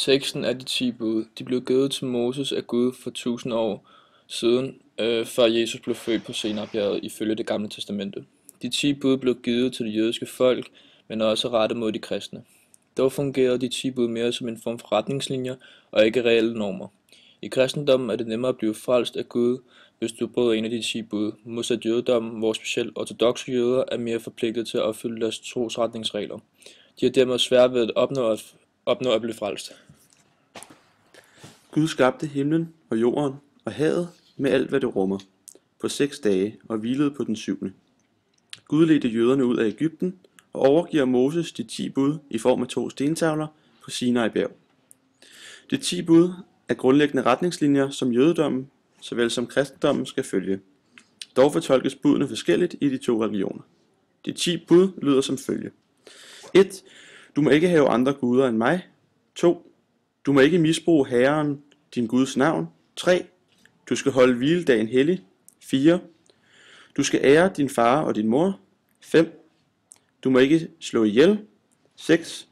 Teksten er de 10 bud. De blev givet til Moses af Gud for 1000 år siden, før Jesus blev født på Sinai-bjerget ifølge det gamle testamente. De 10 bud blev givet til det jødiske folk, men også rettet mod de kristne. Dog fungerede de 10 bud mere som en form for retningslinjer og ikke reelle normer. I kristendommen er det nemmere at blive frelst af Gud, hvis du bryder en af de 10 bud. Modsat jødedommen, hvor specielt ortodokse jøder er mere forpligtet til at opfylde deres trosretningsregler. De har dermed svært ved at opnå at blive frelst. Gud skabte himlen og jorden og havet med alt, hvad det rummer, på 6 dage og hvilede på den 7. Gud ledte jøderne ud af Egypten og overgiver Moses de 10 bud i form af 2 stentavler på Sinai-bjerg. De 10 bud er grundlæggende retningslinjer, som jødedommen såvel som kristendommen skal følge. Dog fortolkes budene forskelligt i de 2 religioner. De 10 bud lyder som følge. 1. Du må ikke have andre guder end mig. 2. Du må ikke misbruge Herren, din Guds navn. 3. Du skal holde hviledagen hellig. 4. Du skal ære din far og din mor. 5. Du må ikke slå ihjel. 6.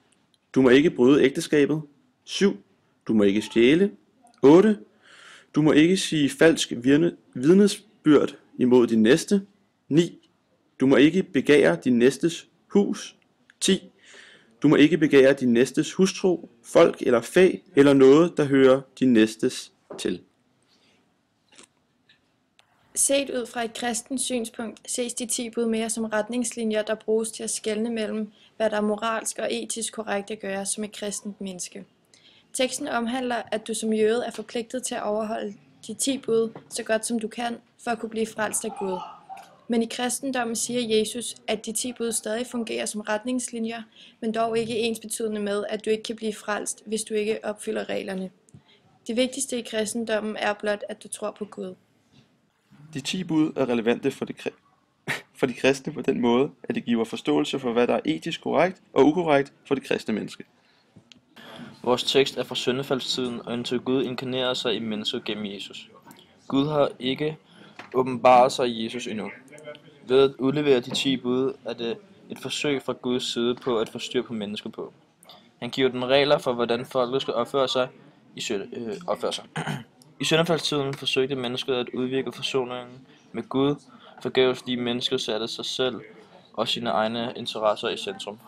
Du må ikke bryde ægteskabet. 7. Du må ikke stjæle. 8. Du må ikke sige falsk vidnesbyrd imod din næste. 9. Du må ikke begære din næstes hus. 10. Du må ikke begære din næstes hustru, folk eller fæ, eller noget, der hører din næstes til. Set ud fra et kristent synspunkt ses de 10 bud mere som retningslinjer, der bruges til at skelne mellem, hvad der er moralsk og etisk korrekt at gøre som et kristent menneske. Teksten omhandler, at du som jøde er forpligtet til at overholde de 10 bud så godt som du kan, for at kunne blive frelst af Gud. Men i kristendommen siger Jesus, at de 10 bud stadig fungerer som retningslinjer, men dog ikke ensbetydende med, at du ikke kan blive frelst, hvis du ikke opfylder reglerne. Det vigtigste i kristendommen er blot, at du tror på Gud. De 10 bud er relevante for de kristne på den måde, at det giver forståelse for, hvad der er etisk korrekt og ukorrekt for det kristne menneske. Vores tekst er fra syndefaldstiden, og indtil Gud inkarnerer sig i mennesket gennem Jesus. Gud har ikke åbenbaret sig i Jesus endnu. Ved at udlevere de 10 bud er det et forsøg fra Guds side på at få styr på mennesker på. Han giver dem regler for, hvordan folket skal opføre sig. I syndefaldstiden forsøgte mennesket at udvirke forsoningen med Gud, forgæves fordi mennesket satte sig selv og sine egne interesser i centrum.